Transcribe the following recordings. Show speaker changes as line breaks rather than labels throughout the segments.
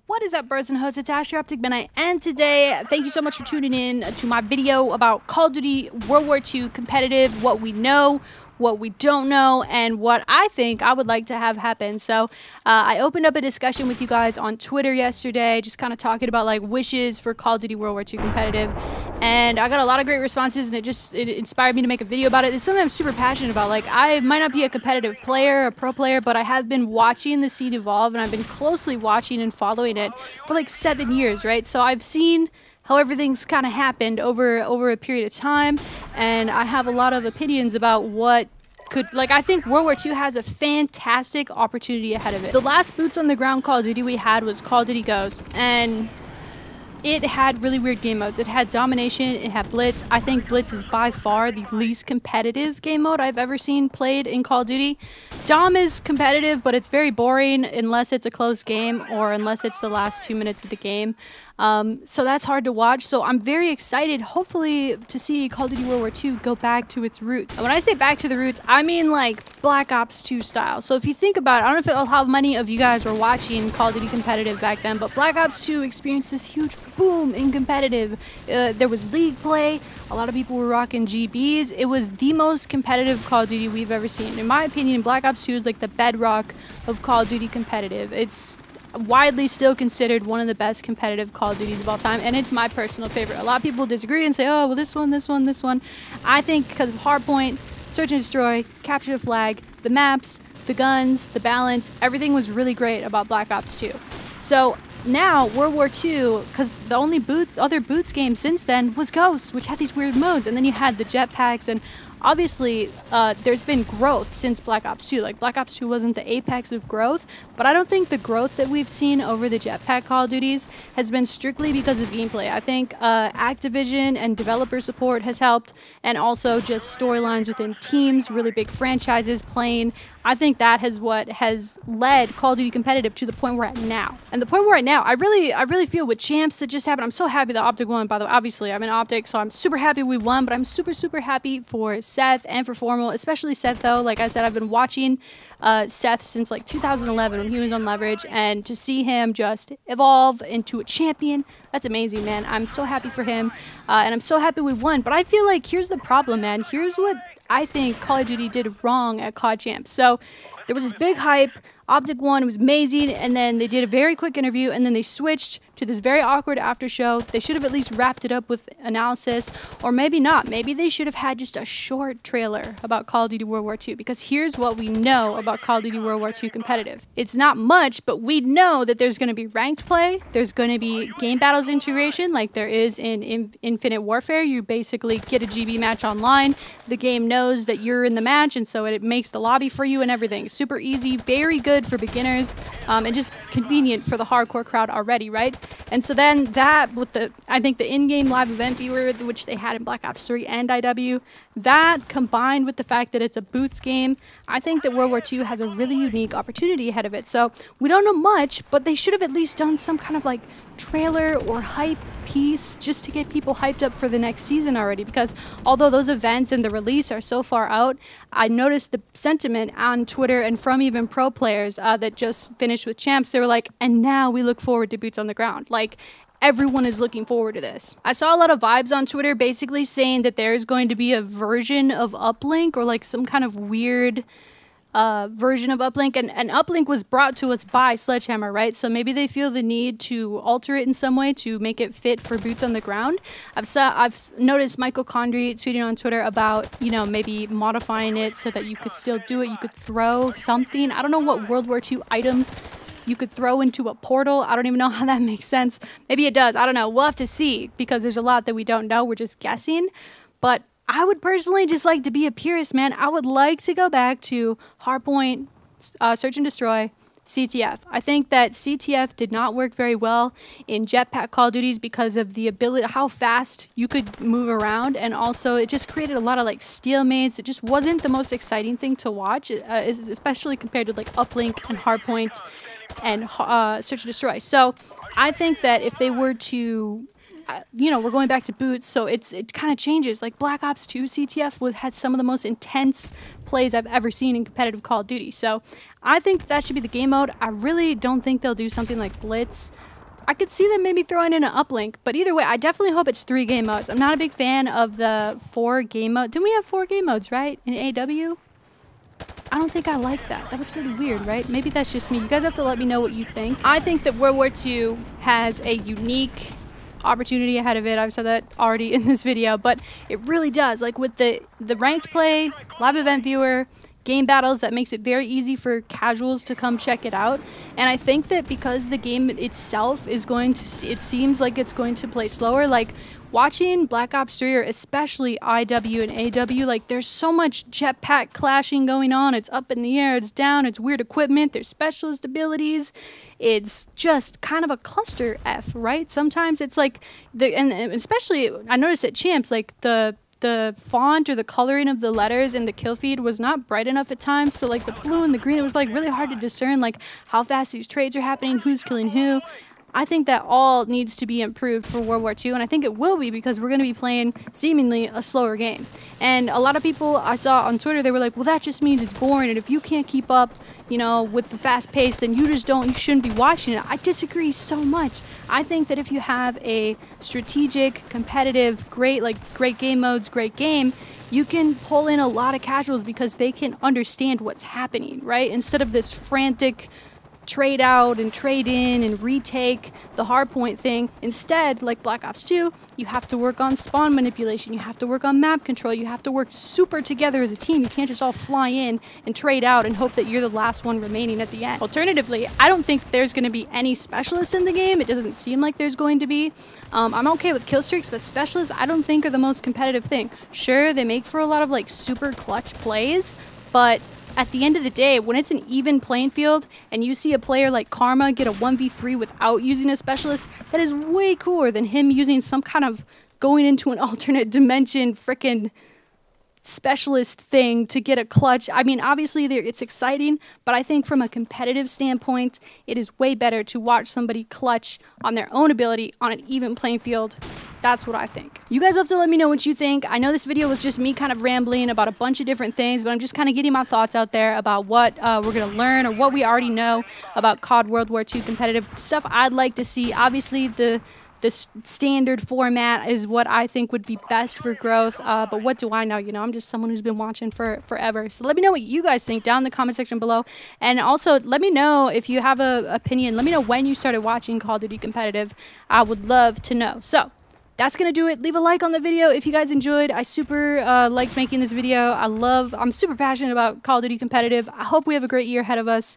What is up, birds and hosts? It's Ash, your Optic MiDNiTE, and today, thank you so much for tuning in to my video about Call of Duty World War II competitive, what we know, what we don't know, and what I think I would like to have happen. So I opened up a discussion with you guys on Twitter yesterday, just kind of talking about like wishes for Call of Duty World War II competitive, and I got a lot of great responses, and it inspired me to make a video about it. It's something I'm super passionate about. Like, I might not be a competitive player, a pro player, but I have been watching the scene evolve, and I've been closely watching and following it for like 7 years, right? So I've seen how everything's kind of happened over a period of time, and I have a lot of opinions about what could, like, I think World War II has a fantastic opportunity ahead of it. The last boots on the ground Call of Duty we had was Call of Duty Ghost, and it had really weird game modes. It had domination, it had blitz. I think blitz is by far the least competitive game mode I've ever seen played in Call of Duty. Dom is competitive, but it's very boring unless it's a close game or unless it's the last 2 minutes of the game. So that's hard to watch. So I'm very excited, hopefully, to see Call of Duty World War II go back to its roots. And when I say back to the roots, I mean like Black Ops 2 style. So if you think about it, I don't know how many of you guys were watching Call of Duty competitive back then, but Black Ops 2 experienced this huge boom in competitive. There was league play. A lot of people were rocking GBs. It was the most competitive Call of Duty we've ever seen. In my opinion, Black Ops 2 is like the bedrock of Call of Duty competitive. It's widely still considered one of the best competitive Call of Duties of all time, and it's my personal favorite. A lot of people disagree and say, oh, well, this one. I think because of Hardpoint, Search and Destroy, Capture the Flag, the maps, the guns, the balance, everything was really great about Black Ops 2. So now World War II, because the only other boots game since then was Ghost, which had these weird modes, and then you had the jetpacks, and obviously there's been growth since Black Ops 2. Like, Black Ops 2 wasn't the apex of growth, but I don't think the growth that we've seen over the jetpack Call of Duties has been strictly because of gameplay. I think Activision and developer support has helped, and also just storylines within teams, really big franchises playing. I think that is what has led Call of Duty competitive to the point we're at now. And the point we're at now, I really feel with champs that just happened. I'm so happy that Optic won, by the way. Obviously, I'm in Optic, so I'm super happy we won, but I'm super happy for Seth and for Formal, especially Seth, though. Like I said, I've been watching Seth since like 2011 when he was on Leverage, and to see him just evolve into a champion, that's amazing, man. I'm so happy for him, and I'm so happy we won. But I feel like here's the problem, man. Here's what I think Call of Duty did wrong at COD Champs. So there was this big hype. Optic won, it was amazing, and then they did a very quick interview, and then they switched to this very awkward after show. They should have at least wrapped it up with analysis, or maybe not. Maybe they should have had just a short trailer about Call of Duty World War II, because here's what we know about Call of Duty World War II competitive. It's not much, but we know that there's going to be ranked play, there's going to be game battles integration like there is in Infinite Warfare. You basically get a GB match online, the game knows that you're in the match, and so it makes the lobby for you and everything. Super easy, very good for beginners, and just convenient for the hardcore crowd already, right? And so then that, with I think the in-game live event viewer, which they had in Black Ops 3 and IW, that combined with the fact that it's a boots game, I think that World War II has a really unique opportunity ahead of it. So we don't know much, but they should have at least done some kind of like trailer or hype piece just to get people hyped up for the next season already, because although those events and the release are so far out, I noticed the sentiment on Twitter and from even pro players that just finished with champs. They were like, and now we look forward to boots on the ground. Like, everyone is looking forward to this. I saw a lot of vibes on Twitter basically saying that there's going to be a version of Uplink, or like some kind of weird version of Uplink, and Uplink was brought to us by Sledgehammer, right? So maybe they feel the need to alter it in some way to make it fit for boots on the ground. I've noticed Michael Condrey tweeting on Twitter about, you know, maybe modifying it so that you could still do it. You could throw something. I don't know what World War II item you could throw into a portal. I don't even know how that makes sense. Maybe it does. I don't know. We'll have to see, because there's a lot that we don't know. We're just guessing. But I would personally just like to be a purist, man. I would like to go back to Hardpoint, Search and Destroy, CTF. I think that CTF did not work very well in jetpack Call of Duties because of the ability, how fast you could move around, and also it just created a lot of like stalemates. It just wasn't the most exciting thing to watch, especially compared to like Uplink and Hardpoint and Search and Destroy. So I think that if they were to you know, we're going back to boots, so it kind of changes. Like Black Ops 2 CTF had some of the most intense plays I've ever seen in competitive Call of Duty. So I think that should be the game mode. I really don't think they'll do something like Blitz. I could see them maybe throwing in an uplink, but either way, I definitely hope it's 3 game modes. I'm not a big fan of the 4 game mode. Didn't we have 4 game modes, right, in AW? I don't think I like that. That was really weird, right? Maybe that's just me. You guys have to let me know what you think. I think that World War II has a unique opportunity ahead of it. I've said that already in this video, but it really does. Like with the ranked play, live event viewer, game battles, that makes it very easy for casuals to come check it out. And I think that because the game itself is going to, it seems like it's going to play slower. Like watching Black Ops 3 or especially IW and AW, like there's so much jetpack clashing going on. It's up in the air, it's down, it's weird equipment, there's specialist abilities. It's just kind of a cluster F, right? Sometimes it's like and especially I noticed at Champs, like the font or the coloring of the letters in the kill feed was not bright enough at times. So like the blue and the green, it was like really hard to discern like how fast these trades are happening, who's killing who. I think that all needs to be improved for World War II, and I think it will be because we're going to be playing seemingly a slower game. And a lot of people I saw on Twitter, they were like, well, that just means it's boring, and if you can't keep up, you know, with the fast pace, then you shouldn't be watching it. I disagree so much. I think that if you have a strategic, competitive, great game modes, great game, you can pull in a lot of casuals because they can understand what's happening, right? Instead of this frantic trade out and trade in and retake the hardpoint thing. Instead, like Black Ops 2, you have to work on spawn manipulation, you have to work on map control, you have to work super together as a team. You can't just all fly in and trade out and hope that you're the last one remaining at the end. Alternatively, I don't think there's going to be any specialists in the game. It doesn't seem like there's going to be. I'm okay with kill streaks, but specialists I don't think are the most competitive thing. Sure, they make for a lot of like super clutch plays, but at the end of the day, when it's an even playing field and you see a player like Karma get a 1v3 without using a specialist, that is way cooler than him using some kind of going into an alternate dimension frickin' specialist thing to get a clutch. I mean, obviously it's exciting, but I think from a competitive standpoint, it is way better to watch somebody clutch on their own ability on an even playing field. That's what I think. You guys have to let me know what you think. I know this video was just me kind of rambling about a bunch of different things, but I'm just kind of getting my thoughts out there about what we're going to learn or what we already know about COD World War II competitive stuff I'd like to see. Obviously, the standard format is what I think would be best for growth, but what do I know? You know, I'm just someone who's been watching for forever. So let me know what you guys think down in the comment section below, and also let me know if you have an opinion. Let me know when you started watching Call of Duty competitive. I would love to know. So that's going to do it. Leave a like on the video if you guys enjoyed. I super liked making this video. I'm super passionate about Call of Duty competitive. I hope we have a great year ahead of us.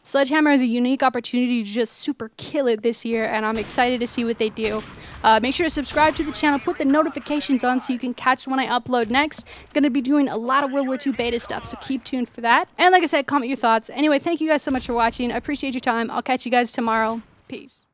Sledgehammer has a unique opportunity to just super kill it this year, and I'm excited to see what they do. Make sure to subscribe to the channel, put the notifications on so you can catch when I upload next. Going to be doing a lot of World War II beta stuff, so keep tuned for that. And like I said, comment your thoughts. Anyway, thank you guys so much for watching. I appreciate your time. I'll catch you guys tomorrow. Peace.